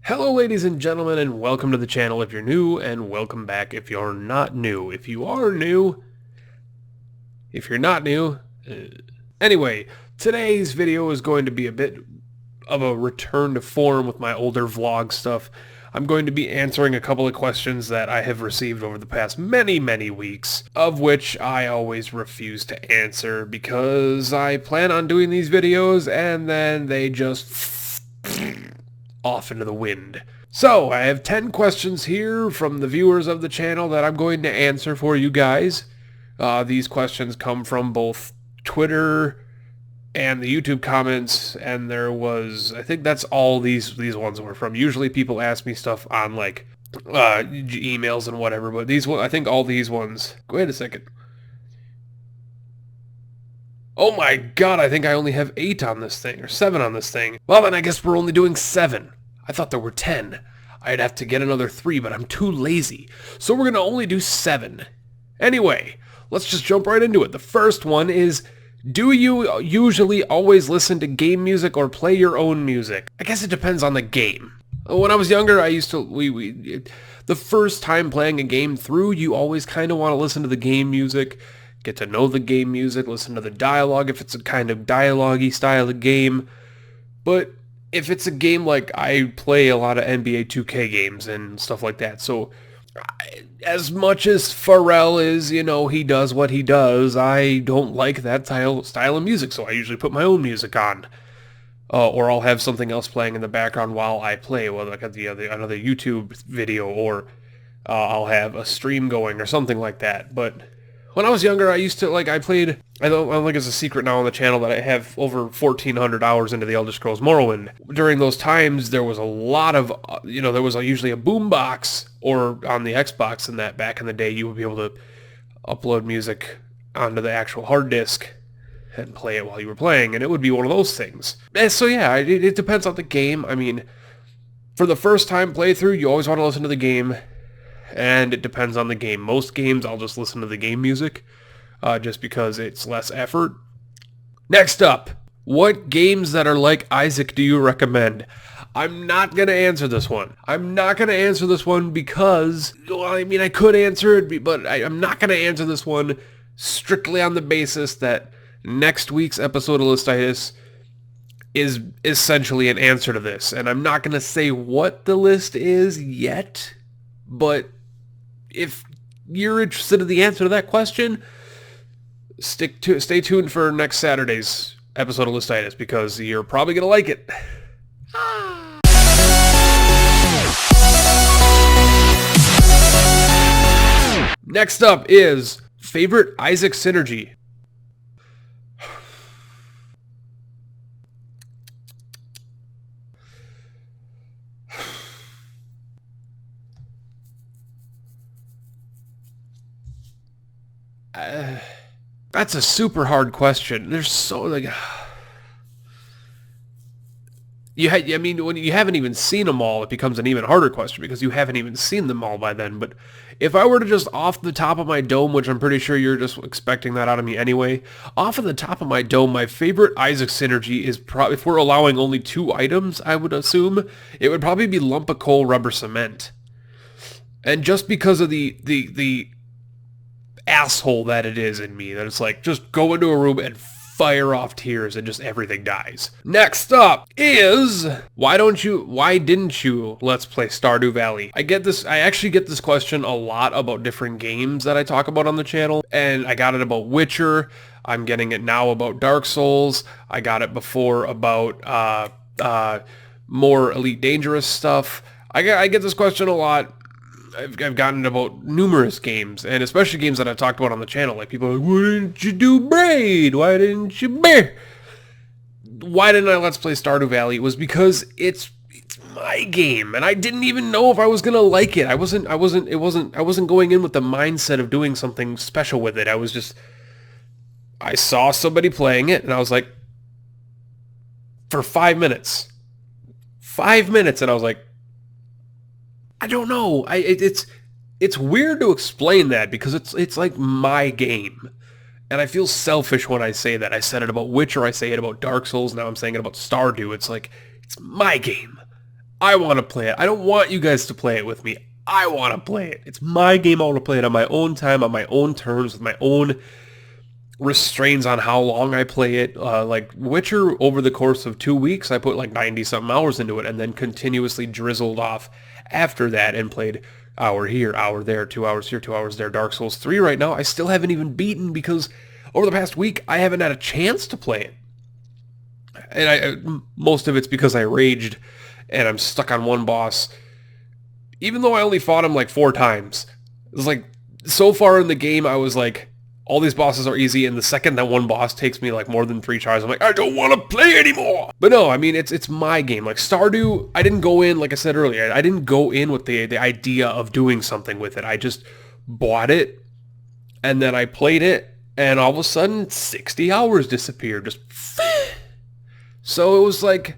Hello ladies and gentlemen, and welcome to the channel if you're new, and welcome back if you're not new. If you are new, if you're not new, anyway, today's video is going to be a bit of a return to form with my older vlog stuff. I'm going to be answering a couple of questions that I have received over the past many weeks, of which I always refuse to answer because I plan on doing these videos and then they just off into the wind. So, I have 10 questions here from the viewers of the channel that I'm going to answer for you guys. These questions come from both Twitter and the YouTube comments, and there was, I think that's all these ones were from. Usually people ask me stuff on, like, emails and whatever, but these ones, I think all these ones... Wait a second. Oh my god, I think I only have 8 on this thing, or 7 on this thing. Well, then I guess we're only doing 7. I thought there were 10. I'd have to get another 3, but I'm too lazy. So we're gonna only do 7. Anyway, let's just jump right into it. The first one is, do you usually always listen to game music or play your own music? I guess it depends on the game. When I was younger, I used to, the first time playing a game through, you always kind of want to listen to the game music, get to know the game music, listen to the dialogue if it's a kind of dialogue-y style of game. But if it's a game like, I play a lot of NBA 2K games and stuff like that, so as much as Pharrell is, you know, he does what he does, I don't like that style of music, so I usually put my own music on. Or I'll have something else playing in the background while I play, whether like another YouTube video, or I'll have a stream going or something like that. But when I was younger, I used to, like, I don't think it's a secret now on the channel that I have over 1,400 hours into the Elder Scrolls Morrowind. During those times, there was a lot of, there was usually a boombox, or on the Xbox and that back in the day, you would be able to upload music onto the actual hard disk and play it while you were playing, and it would be one of those things. And so yeah, it depends on the game. I mean, for the first time playthrough, you always want to listen to the game, and it depends on the game. Most games, I'll just listen to the game music, just because it's less effort. Next up, what games that are like Isaac do you recommend? I'm not going to answer this one. I'm not going to answer this one because, well, I mean, I could answer it, but I'm not going to answer this one strictly on the basis that next week's episode of Listitis is essentially an answer to this. And I'm not going to say what the list is yet, but if you're interested in the answer to that question, stay tuned for next Saturday's episode of Listitis, because you're probably going to like it. Next up is favorite Isaac synergy. That's a super hard question. There's so, like, I mean, when you haven't even seen them all, it becomes an even harder question because you haven't even seen them all by then. But if I were to just off the top of my dome, which I'm pretty sure you're just expecting that out of me anyway, off of the top of my dome, my favorite Isaac synergy is probably, if we're allowing only 2 items, I would assume, it would probably be lump of coal, rubber cement. And just because of the asshole that it is in me, that it's like, just go into a room and fire off tears and just everything dies. Next up is, why didn't you let's play Stardew Valley? I actually get this question a lot about different games that I talk about on the channel, and I got it about Witcher, I'm getting it now about Dark Souls, I got it before about more Elite Dangerous stuff. I get this question a lot. I've gotten about numerous games, and especially games that I've talked about on the channel. Like, people are like, why didn't you do Braid? Why didn't you Bear? Why didn't I let's play Stardew Valley? It was because it's my game, and I didn't even know if I was gonna like it. I wasn't going in with the mindset of doing something special with it. I saw somebody playing it, and I was like, for 5 minutes. 5 minutes, and I was like, I don't know. It's weird to explain that because it's like my game. And I feel selfish when I say that. I said it about Witcher, I say it about Dark Souls, now I'm saying it about Stardew. It's like, it's my game. I want to play it. I don't want you guys to play it with me. I want to play it. It's my game. I want to play it on my own time, on my own terms, with my own restraints on how long I play it. Like Witcher, over the course of 2 weeks, I put like 90-something hours into it and then continuously drizzled off after that and played hour here, hour there, 2 hours here, 2 hours there. Dark Souls 3 right now, I still haven't even beaten because over the past week, I haven't had a chance to play it. And most of it's because I raged and I'm stuck on one boss. Even though I only fought him like 4 times. It was like, so far in the game, I was like, all these bosses are easy, and the second that one boss takes me like more than 3 tries, I'm like, I don't want to play anymore. But no, I mean, it's my game. Like Stardew, I didn't go in, like I said earlier, I didn't go in with the idea of doing something with it. I just bought it, and then I played it, and all of a sudden, 60 hours disappeared. Just so it was like,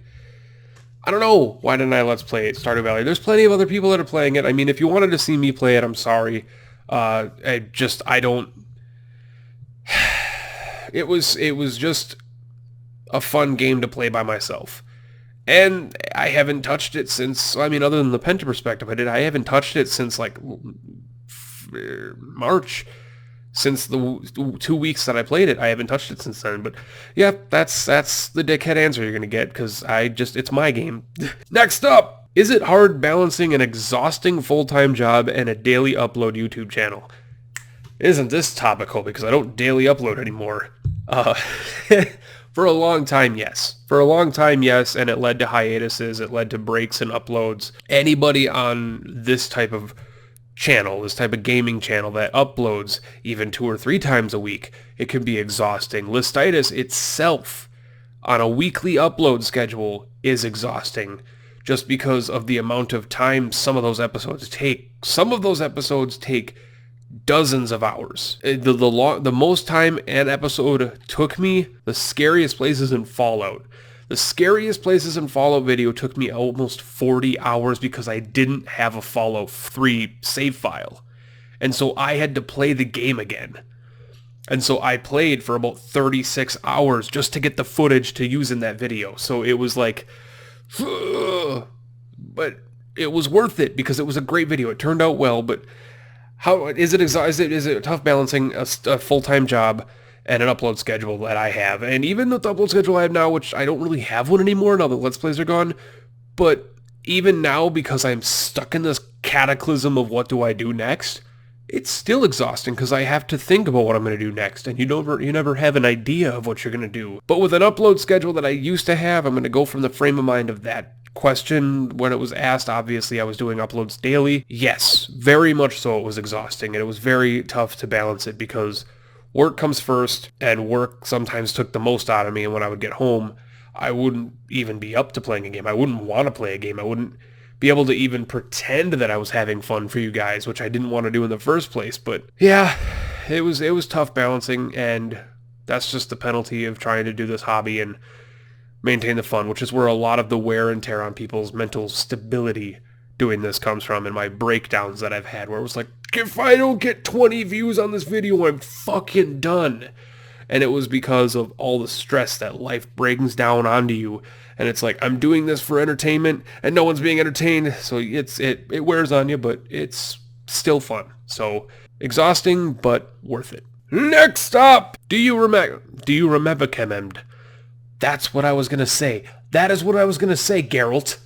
I don't know, why didn't I let's play it, Stardew Valley? There's plenty of other people that are playing it. I mean, if you wanted to see me play it, I'm sorry. I don't... It was just a fun game to play by myself. And I haven't touched it since, I mean, other than the Penta perspective I haven't touched it since like March. Since the 2 weeks that I played it, I haven't touched it since then. But yeah, that's the dickhead answer you're going to get, because it's my game. Next up, is it hard balancing an exhausting full-time job and a daily upload YouTube channel? Isn't this topical, because I don't daily upload anymore. For a long time, yes. For a long time, yes, and it led to hiatuses, it led to breaks in uploads. Anybody on this type of channel, this type of gaming channel that uploads even 2 or 3 times a week, it can be exhausting. Listitis itself on a weekly upload schedule is exhausting, just because of the amount of time some of those episodes take. Some of those episodes take dozens of hours. The most time an episode took me, the scariest places in Fallout. The scariest places in Fallout video took me almost 40 hours because I didn't have a Fallout 3 save file. And so I had to play the game again. And so I played for about 36 hours just to get the footage to use in that video. So it was like, but it was worth it because it was a great video. It turned out well, but how is it tough balancing a full-time job and an upload schedule that I have? And even the upload schedule I have now, which I don't really have one anymore now that Let's Plays are gone, but even now, because I'm stuck in this cataclysm of what do I do next, it's still exhausting because I have to think about what I'm going to do next, and you never have an idea of what you're going to do. But with an upload schedule that I used to have, I'm going to go from the frame of mind of that question when it was asked. Obviously, I was doing uploads daily. Yes, very much so. It was exhausting, and it was very tough to balance it because work comes first, and work sometimes took the most out of me, and when I would get home, I wouldn't even be up to playing a game. I wouldn't want to play a game. I wouldn't be able to even pretend that I was having fun for you guys, which I didn't want to do in the first place. But yeah, it was tough balancing, and that's just the penalty of trying to do this hobby and maintain the fun, which is where a lot of the wear and tear on people's mental stability doing this comes from, and my breakdowns that I've had where it was like, if I don't get 20 views on this video, I'm fucking done. And it was because of all the stress that life brings down onto you. And it's like, I'm doing this for entertainment and no one's being entertained. So it wears on you, but it's still fun. So exhausting, but worth it. Next up, do you remember Kememd? That's what I was going to say. That is what I was going to say, Geralt.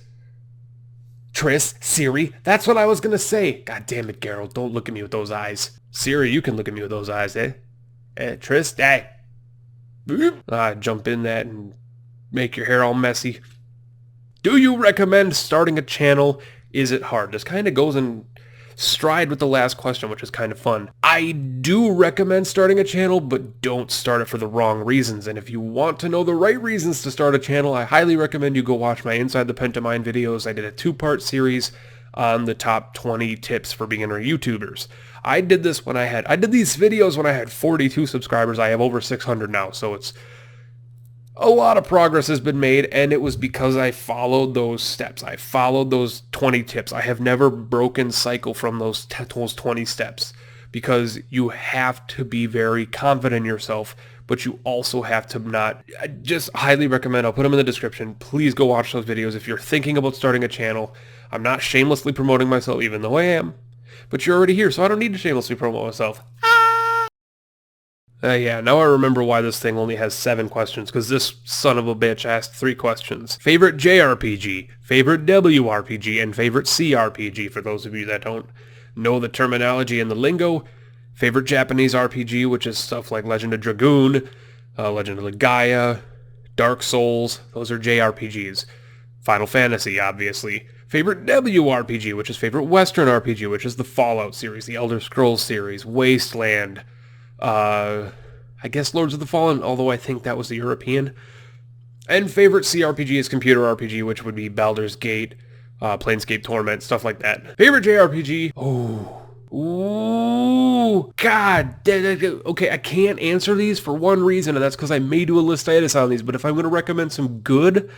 Triss, Siri, that's what I was going to say. God damn it, Geralt, don't look at me with those eyes. Siri, you can look at me with those eyes, eh? Triss, hey. Jump in that and make your hair all messy. Do you recommend starting a channel? Is it hard? This kind of goes in stride with the last question, which is kind of fun. I do recommend starting a channel, but don't start it for the wrong reasons. And if you want to know the right reasons to start a channel, I highly recommend you go watch my Inside the Pentamine videos. I did a 2-part series on the top 20 tips for beginner YouTubers. I did these videos when I had 42 subscribers. I have over 600 now, so it's a lot of progress has been made, and it was because I followed those steps. I followed those 20 tips. I have never broken cycle from those 20 steps, because you have to be very confident in yourself but you also have to not. I just highly recommend, I'll put them in the description. Please go watch those videos if you're thinking about starting a channel. I'm not shamelessly promoting myself, even though I am, but you're already here, so I don't need to shamelessly promote myself. Yeah, now I remember why this thing only has 7 questions, because this son of a bitch asked 3 questions. Favorite JRPG, favorite WRPG, and favorite CRPG, for those of you that don't know the terminology and the lingo. Favorite Japanese RPG, which is stuff like Legend of Dragoon, Legend of Gaia, Dark Souls, those are JRPGs. Final Fantasy, obviously. Favorite WRPG, which is favorite Western RPG, which is the Fallout series, the Elder Scrolls series, Wasteland, I guess Lords of the Fallen, although I think that was the European. And favorite CRPG is computer RPG, which would be Baldur's Gate, Planescape Torment, stuff like that. Favorite JRPG? Ooh, God. Okay, I can't answer these for one reason, and that's because I may do a listitis on these, but if I'm going to recommend some good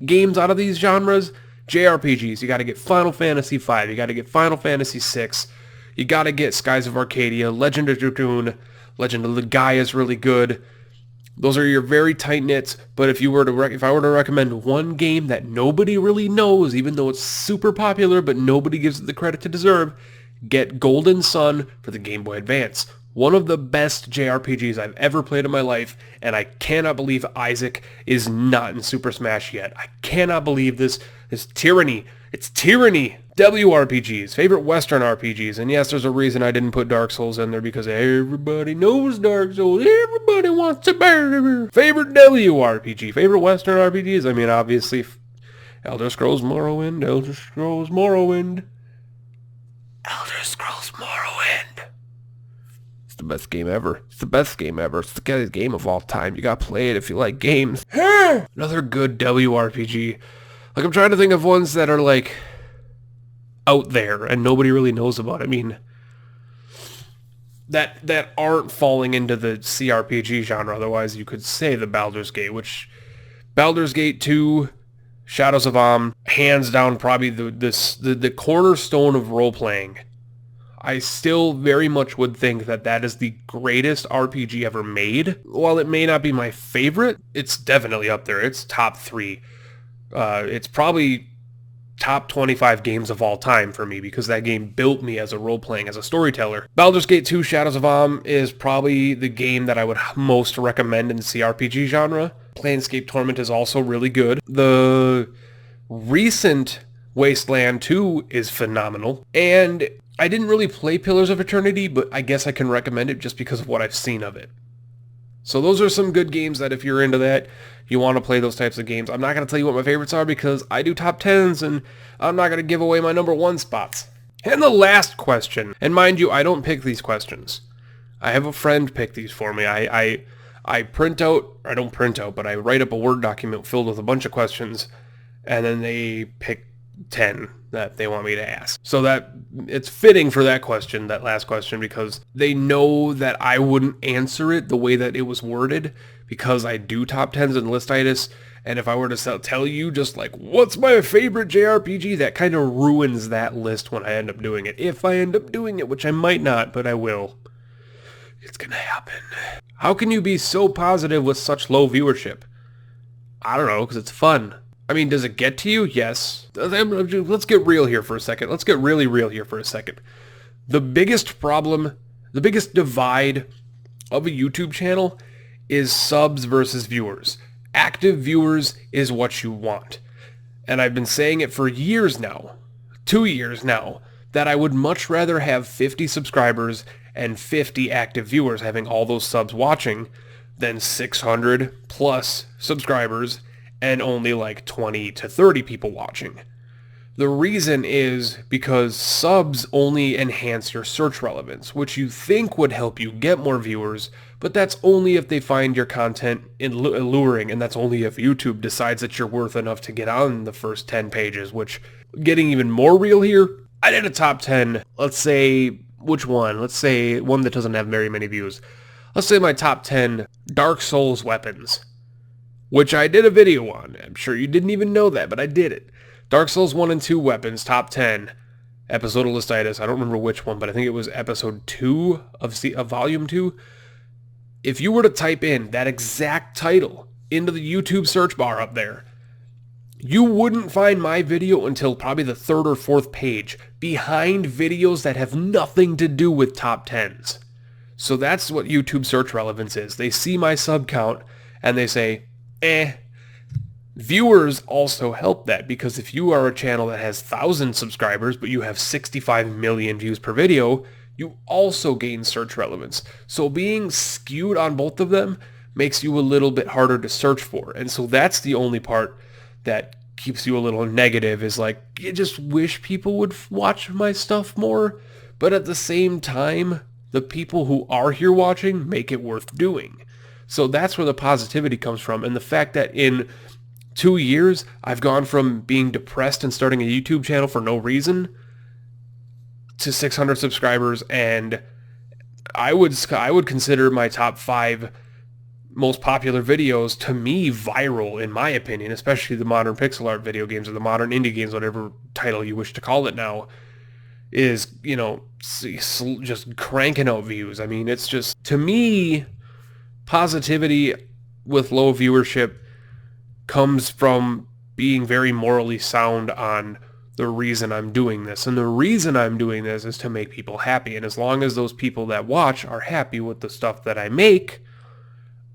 games out of these genres, JRPGs, you got to get Final Fantasy V, you got to get Final Fantasy VI, you got to get Skies of Arcadia, Legend of Dragoon, Legend of Gaia is really good. Those are your very tight knits, but if I were to recommend one game that nobody really knows, even though it's super popular, but nobody gives it the credit to deserve, get Golden Sun for the Game Boy Advance. One of the best JRPGs I've ever played in my life, and I cannot believe Isaac is not in Super Smash yet. I cannot believe this tyranny. It's tyranny. WRPGs, favorite Western RPGs, and yes, there's a reason I didn't put Dark Souls in there, because everybody knows Dark Souls, everybody wants to burn. Favorite WRPG, favorite Western RPGs, I mean, obviously, Elder Scrolls Morrowind, Elder Scrolls Morrowind. It's the best game ever. It's the best game ever. It's the greatest game of all time. You gotta play it if you like games. Another good WRPG. Like, I'm trying to think of ones that are, like, out there and nobody really knows about. I mean, that aren't falling into the CRPG genre. Otherwise, you could say the Baldur's Gate, which Baldur's Gate 2, Shadows of Am, hands down probably the cornerstone of role-playing. I still very much would think that is the greatest RPG ever made. While it may not be my favorite, it's definitely up there. It's top 3. It's probably top 25 games of all time for me, because that game built me as a role-playing, as a storyteller. Baldur's Gate 2 Shadows of Am is probably the game that I would most recommend in the CRPG genre. Planescape Torment is also really good. The recent Wasteland 2 is phenomenal. And I didn't really play Pillars of Eternity, but I guess I can recommend it just because of what I've seen of it. So those are some good games that if you're into that, you want to play those types of games. I'm not going to tell you what my favorites are because I do top 10s and I'm not going to give away my number 1 spots. And the last question, and mind you, I don't pick these questions. I have a friend pick these for me. I don't print out, but I write up a Word document filled with a bunch of questions, and then they pick 10 that they want me to ask. So that it's fitting for that question, that last question, because they know that I wouldn't answer it the way that it was worded, because I do top 10s and listitis, and if I were to tell you just like, what's my favorite JRPG, that kind of ruins that list when I end up doing it. If I end up doing it, which I might not, but I will. It's gonna happen. How can you be so positive with such low viewership? I don't know, because it's fun. I mean, does it get to you? Yes. Let's get real here for a second. Let's get really real here for a second. The biggest problem, the biggest divide of a YouTube channel is subs versus viewers. Active viewers is what you want. And I've been saying it for years now, 2 years now, that I would much rather have 50 subscribers and 50 active viewers having all those subs watching than 600 plus subscribers and only like 20 to 30 people watching. The reason is because subs only enhance your search relevance, which you think would help you get more viewers, but that's only if they find your content alluring, and that's only if YouTube decides that you're worth enough to get on the first 10 pages, which, getting even more real here, I did a top 10, let's say, which one? Let's say one that doesn't have very many views. Let's say my top 10 Dark Souls weapons, which I did a video on. I'm sure you didn't even know that, but I did it. Dark Souls 1 and 2 weapons, top 10. Episode of listitis. I don't remember which one, but I think it was episode 2 of Volume 2. if you were to type in that exact title into the YouTube search bar up there, you wouldn't find my video until probably the third or fourth page, behind videos that have nothing to do with top 10s. So that's what YouTube search relevance is. They see my sub count and they say, eh. Viewers also help that, because if you are a channel that has 1,000 subscribers but you have 65 million views per video, you also gain search relevance. So being skewed on both of them makes you a little bit harder to search for. And so that's the only part that keeps you a little negative, is like, you just wish people would watch my stuff more. But at the same time, the people who are here watching make it worth doing. So that's where the positivity comes from. And the fact that in 2 years, I've gone from being depressed and starting a YouTube channel for no reason to 600 subscribers, and I would consider my top 5 most popular videos, to me, viral in my opinion, especially the modern pixel art video games or the modern indie games, whatever title you wish to call it now, is, you know, just cranking out views. I mean, it's just, to me, positivity with low viewership comes from being very morally sound on the reason I'm doing this. And the reason I'm doing this is to make people happy. And as long as those people that watch are happy with the stuff that I make,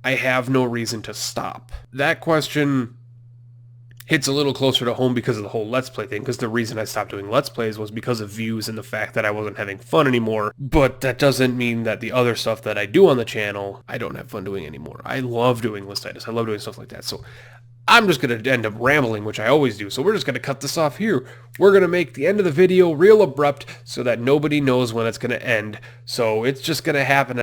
I have no reason to stop. That question hits a little closer to home because of the whole Let's Play thing, because the reason I stopped doing Let's Plays was because of views and the fact that I wasn't having fun anymore. But that doesn't mean that the other stuff that I do on the channel, I don't have fun doing anymore. I love doing listitis. I love doing stuff like that. So I'm just going to end up rambling, which I always do. So we're just going to cut this off here. We're going to make the end of the video real abrupt so that nobody knows when it's going to end. So it's just going to happen.